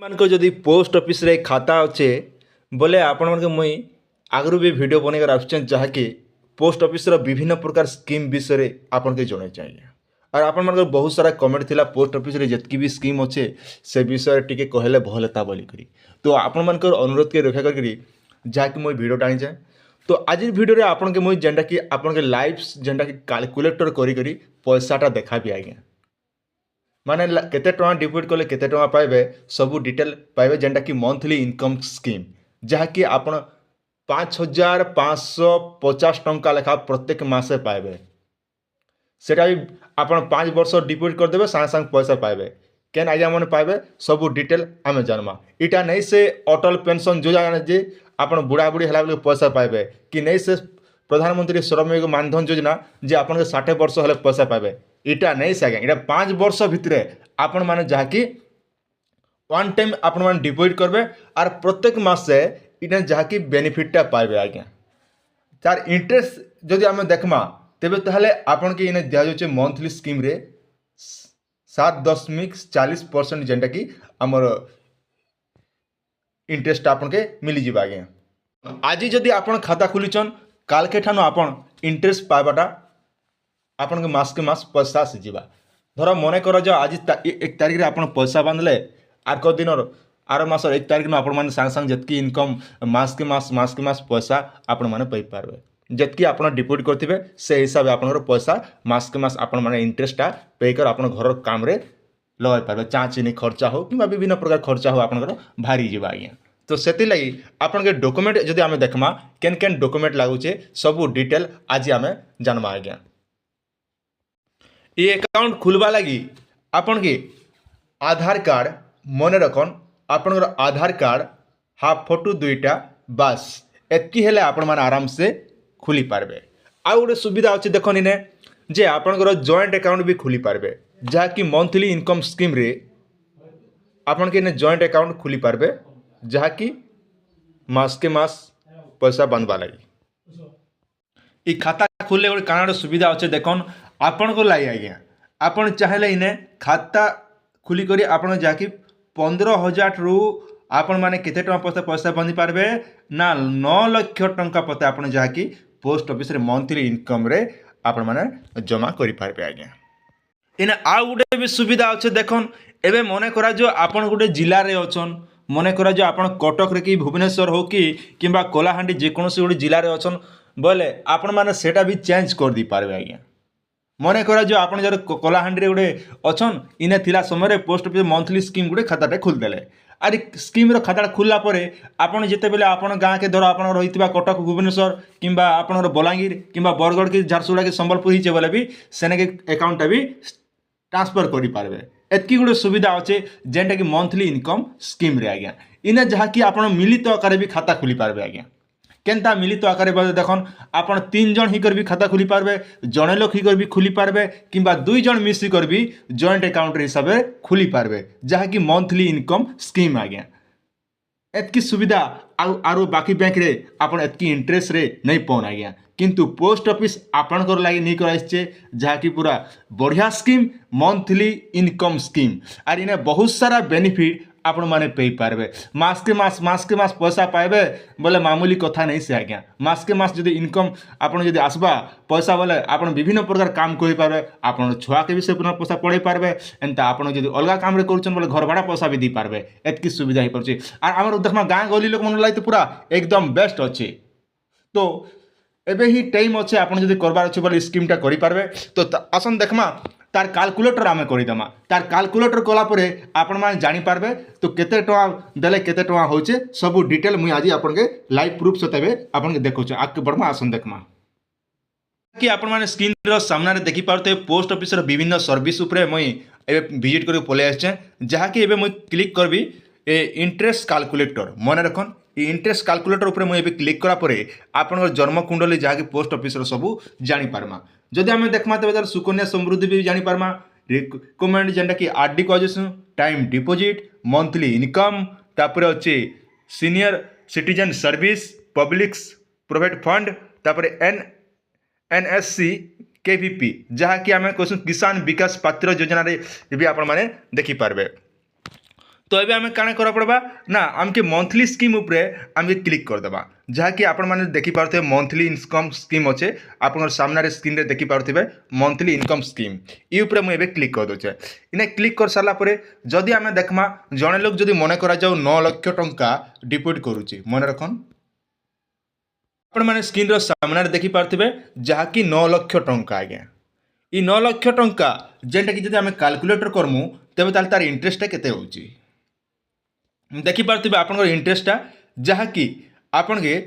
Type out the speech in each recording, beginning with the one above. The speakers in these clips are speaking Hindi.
मान जदि पोस्ट ऑफिस रे खाता अच्छे बोले आपण मान मुई आगु भी वीडियो बनकर आसुचें जहाँकि पोस्ट ऑफिस रो विभिन्न प्रकार स्कीम विषय रे आपन के जणाई चाहिए और आपण मान बहुत सारा कमेंट थिला पोस्ट ऑफिस रे जतकी भी स्कीम अच्छे से विषय टिके कहले भल था बोली करी तो आपण मान अनुरोध के रक्षा करी जहाँकि मुई वीडियो टाणी जाए तो आज वीडियो रे आपन के मुई जेनटा कि आपन के लाइव जेनटा कि कैलकुलेटर करी करी पैसाटा देखा भी आज्ञा माने केते टଙ୍କା डिपोजिट कले केते टଙ୍କା पाइबे सबू डिटेल पाइबे जेनटा कि मंथली इनकम स्कीम जहाँकि आपण 5550 टଙ୍କା लेखा प्रत्येक मासे पाइबे सेटा भी आपण 5 वर्ष डिपोजिट कर देबे सांग सांग पैसा पाइबे केन आज्ञा मन पाइबे सबू डिटेल आमे जानमा इटा नहीं से अटल पेंशन योजना जे आपण बुढ़ा बुढ़ी हला बेले पैसा पाइबे कि नहीं से प्रधानमंत्री श्रम मानधन योजना जे आपण के 60 वर्ष हले पैसा पाइबे इटा नहीं से आज्ञा इटा 5 वर्ष भितर आपण माने जहाँकि वन टाइम आपण माने डिपोजिट करबे और प्रत्येक मासे इटा जहाँकि बेनिफिटा पाइबे आज्ञा तार इंटरेस्ट जदि आम देखमा तेबे ताहले आपण के इने दिया जाउचे मंथली स्कीम रे 7.40% जेनटा कि हमर इंटरेस्ट आपन के मिली जिबा आज्ञा आज जदि आपण खाता खुलीचन काल के ठानो आपण इंटरेस्ट पाइबाटा आपन के मास पैसा आसीजा धर मन कर जो आज 1 तारिख रे आपन पैसा बांधले आर दिन आर मास 1 तारिख न आपण माने सांग सांग जतकी इनकम मास के मास पैसा आपण माने पाई पारबे जतकी आपण डिपोजिट करथिबे से हिसाब आपन पैसा मास के मास आपण माने इंटरेस्टा पे कर आपण घर काम रे लगाई पारबे चा चीनी खर्चा हो कि विभिन्न प्रकार खर्चा हो आपण भारी जीवा आज्ञा तो सेति लगी आपन के डॉक्यूमेंट जदि आमे देखमा केन केन डॉक्यूमेंट लागुचे सबू डिटेल आज आमे जानमा आज्ञा ये अकाउंट खुलवा लगी आपन के आधार कार्ड मन रखन आपन आधार कार्ड हाफ फोटो दुईटा बास एतकी हेले आपण मान आराम से खुली पारबे आ गोटे सुविधा अच्छे देखनी ने जे आपन जॉइंट अकाउंट भी खुली पारबे जहाँकि मंथली इनकम स्कीम रे आपन के जॉइंट अकाउंट खुली पारबे जहाँकि मास के मास पैसा बांधवा लगी ई खाता खुलले गोटे काना सुविधा अच्छे देखन आपण को लाई आज्ञा आपण चाहेले इने खाता खुली करी आपण जाकि 15,000 रु आपण माने केते टଙ୍କା पैसा बांधि पारबे ना 9 लाख टଙ୍କା पते आपण जाकि पोस्ट ऑफिस रे मंथली इनकम रे आपण माने जमा करि पारबे आज्ञा इने आ गुटे भी सुविधा अच्छे देखन एबे मने करा जो आपण गुटे जिला रे अछन मने करा जो आपण कटक रे कि भुवनेश्वर हो कि किंबा कोलाहांडी जे कोनोसी गुटे जिला रे अछन बोले आपण माने सेटा भी चेंज कर दी पारबे आज्ञा मन करा जो आप जर कलाहांडी गोटे अच्छन इने थिला समय पोस्ट ऑफिस मंथली स्कीम गोटे खाताटे खोलदेले आर स्कीम खाता खोलला आपन जिते बेले आपन गाँ के धर आप रही कटक भुवनेश्वर किंबा आपन बलांगीर किंबा बरगढ़ की झारसुगुड़ा की संबलपुर ही बोले भी सेने के अकाउंटा भी ट्रांसफर करि पारबे एतकी गोटे सुविधा अच्छे जेनटा कि मंथली इनकम स्कीम रे आज्ञा इने जहाँकि आपन मिलित आकार भी खाता खोली पारबे आज्ञा केनता मिलित आकार देखन आपन 3 जन ही कर भी खाता खुली पारबे जड़े लोक ही कर भी खुली पारबे किंबा 2 जन मिसी कर भी जॉइंट अकाउंट हिसाब से खुली पारबे जहाँकि मंथली इनकम स्कीम आज्ञा एतकी सुविधा आरो बाकी बैंक रे आपन एतकी इंटरेस्ट रे नहीं पौन आज्ञा किंतु पोस्ट ऑफिस आपन कर लागि नहीं कराइछे जहाँकि पूरा बढ़िया स्कीम मंथली इनकम स्कीम आर इने बहुत सारा बेनिफिट आपण माने पे पारबे मास के मास पैसा पाइबे बोले मामूली कथा नहीं से आज्ञा मास के मास जदि इनकम आपण जदि आसबा पैसा बोले आपण विभिन्न प्रकार काम करि पारबे आपण छुआ के भी से पैसा पढ़े पारबे एंता आपण जदि अलगा काम रे करछन बोले घर भाड़ा पैसा भी दी पारबे एतकी सुविधा ही परछि आ हमर देखमा गाँ गली लोक मन लाई तो पूरा एकदम बेस्ट अछि तो एबे ही टाइम अच्छे आपन जदि करबार अछि बोले स्कीमटा करि पारबे तो आसन देखमा तार कैलकुलेटर आमे करिदमा तार कैलकुलेटर कला परे आपण माने जानि पारबे तो केते टଙ୍କା देले केते टଙ୍କା होचे सब डिटेल मुई आज आपन के लाइव प्रूफ सतेबे आपन के देखौ छ आके बडमा आसन देखमा कि आपण माने स्क्रीन रो सामने रे देखि पारते पोस्ट ऑफिस रो विभिन्न सर्विस ऊपर मुई एबे विजिट करि पले आछे जहा कि एबे मुई क्लिक करबी ए इंटरेस्ट कैलकुलेटर मन रखन ये इंटरेस्ट कैलकुलेटर ऊपर मुई एबे क्लिक करा परे आपण जन्म कुंडली जहा कि पोस्ट ऑफिस रो सब जानि पारमा जदि आम देखमा तेज सुकन्या समृद्धि भी जानीपारमा रिकमेंड जेनटा कि RD कजेसन time deposit monthly income तापर अच्छे senior citizen service public provident fund तापर एनएससी केवीपी जहाँकि आम कहूँ किसान विकास पात्र योजना रे भी आपण माने देखि पारबे तो ये आम क्या करा पड़वा ना आमके मंथली स्कीम उपरे आमके क्लिक करदेबा जहाँकि आपण मैंने देखिपे मंथली इनकम स्कीम अच्छे आप सामने स्क्रीन में देखिपे मंथली इनकम स्कीम ये मुझे क्लिक कर दूचे इन्हें क्लिक कर सारापर जदि आम देखमा जड़े लोक जदि मन करा 9 लाख टंका डिपोजिट करुच्ची मन रखन आपण मैंने स्क्रीन रो सामने देखिपे जहाँकि 9 लाख टंका आज्ञा ये 9 लाख टंका जेनटा कि जब आम कैलकुलेटर करमु तेज तार इंटरेस्ट केते होची देखिपे आप इंटरेस्टा जहाँकि आपण के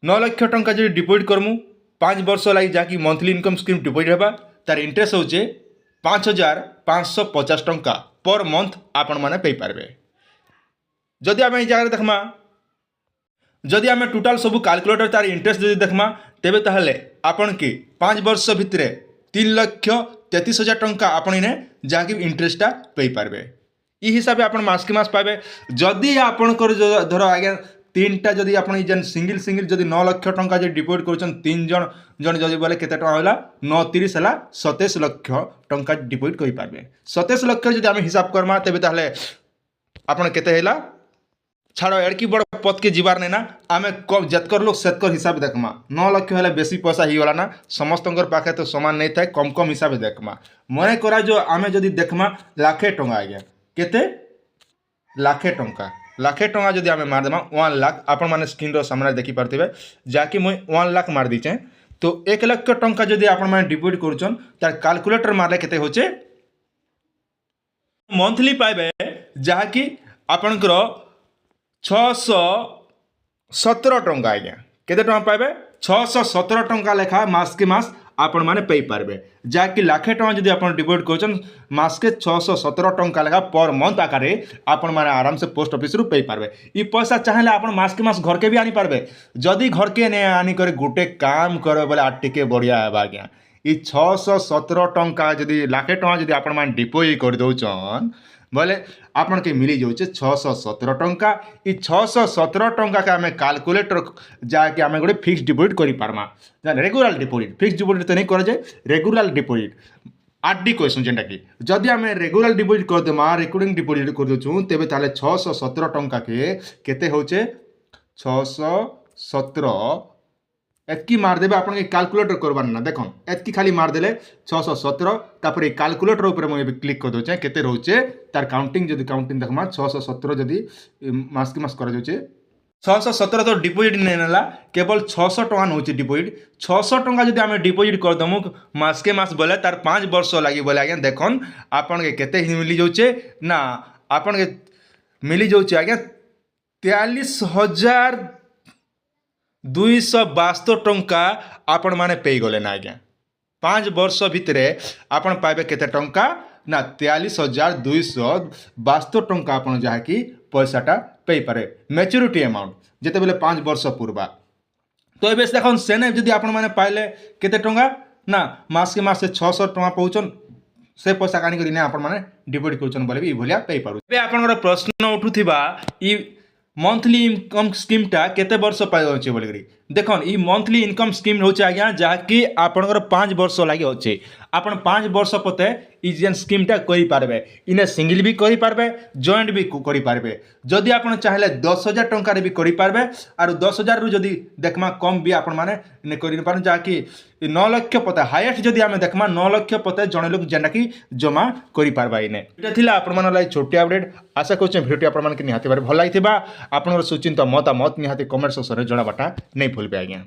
9 लाख टंका जो डिपोजिट करमु 5 वर्ष लगी जहाँकि मंथली इनकम स्कीम डिपोजिट होगा तार इंटरेस्ट होचे 5,550 टंका पर मंथ आपण मैंने पे पारे जदि आम जगह देखमा जदि आम टोटाल सब कैलकुलेटर तार इंटरेस्ट जदि देखमा तेबे ताहले आपण के 5 वर्ष भितर 3,33,000 टंका आपण ने जहाँकि इंटरेस्टा पे पारे ई हिसाब से आप मास के मास पाए जदि आपणकर धर आज्ञा 3टा जदि आप सिंगल सिंगल जदि 9 लाख टंका जो डिपोजिट कर 3 जन जन जदि बोले केते टंका होला 9 30 है 27 लाख टंका डिपोजिट कर पारे 27 लाख जदि आम हिसाब करमा तेबे ताहले आपण केते हैला छाड़ एड़की बड़ पद के जीवार नहीं ना आम कब जेतकर लोग सेतकर हिसाब देखमा 9 लाख है बेसी पैसा ही गला ना समस्त पाखे तो सामान नहीं था कम कम हिसाब देखमा मन करा जो आम जदि देखमा लाखे टंका आज्ञा केते लाखे टंका जदि आम मारदेमा 1 लाख आपण मैंने स्क्रीन सामने देखिपे जहाँकि मुझे 1 लाख मार दीचे तो 1 लाख टंका जदि आपण मैंने डिपोजिट करुचन तार कैलकुलेटर मारले केते होचे मंथली पाइबे जहाँकि आपणकर 617 टंका आज्ञा केते टंका पाइबे 617 टंका लेखा मास के मास आपण मैंने पे पारे जहाँकि लाखे टंका जदि आप डिपोजिट कर मास के 617 टंका लेखा पर मंथ आकार आपण मैंने आराम से पोस्ट ऑफिस रू पे पारे ये पैसा चाहे आप मास के मास घर के भी आनी पारे जदि घर के नहीं आनिक गोटे काम करे बोले आर टिके बढ़िया है आज्ञा ये 617 टंका जदि लाखे टंका जदि आपण मैंने डिपोजिट कर दौन बोले आपन के मिली जाऊे 617 टंका ये 617 टंका के आम कैलकुलेटर जाके आम गोटे फिक्स डिपोजिट कर pharma regular deposit fix deposit तो नहीं कर जाए रेगुलर डिपोजिट आरडी क्वेश्चन जेनटा कि जदि आम रेगुलर डिपोजिट करदेमा रिकरिंग डिपोजिट कर दूँ तेज ताले 617 टंका के केते होचे 617 एतकी मारदेवे आप कैलकुलेटर करवार ना देख एतकी खाली मारदेले 617 तापर कैलकुलेटर ऊपर मुझे क्लिक कर दूचे केते रोचे तार काउंटिंग जदि काउंटिंग देखमा 617 जदि मास के मास कर दूचे 617 तो डिपोजिट नहीं नाला केवल 600 टंका नौ डिपोजिट 600 टंका जदि आम डिपोजिट करदमु मास के मास बोले तार 5 वर्ष लगे बोले आज्ञा देखन आपन के केते मिली जाऊे ना आपन के मिली जाऊे आज्ञा 43,272 टंका आपण माने पे गले ना आज्ञा 5 वर्ष भितर आपण पाइबे केते टंका ना 43,272 टंका आपण जहाँकि पैसाटा पे पारे मैच्योरिटी अमाउंट जिते बेले 5 वर्ष पूर्वा तो ये देख सेने जदि आपण माने पाइले केते टंका ना मास के मास 600 टंका पाउछन से पैसा काणी करी आपण माने डिपोजिट करूछन बोले भी भलिया पे पारु बे आपनकर प्रश्न उठुथिबा ई मंथली इनकम स्कीमटा केते वर्ष पाइछे बोली देखन ई मंथली इनकम स्कीम होचे आज्ञा जहाँकि आपनकर 5 वर्ष लगे अच्छे आपण 5 वर्ष पते ई जेन स्कीमटा करि पारबे इने सिंगल भी करि पारबे जॉइंट भी करि पारबे जदि आपण चाहिले 10,000 टंका रे भी करि पारबे आर 10,000 रु जदि देखमा कम भी आपण माने ने करि पारन जहाँकि 9 लाख पते हाईएस्ट जदि आमे देखमा 9 लाख पते जणे लोक जेंडा कि जमा करि पारबा इने एटा थिला आपण मन लाई छोटी अपडेट आशा करछे वीडियो आपण मन के निहाती बारे भल लागिथिबा आपनकर सुचिंता मतामत निहाती कमेंट सेक्शन रे जणाबाटा नै भूलबे आज्ञा।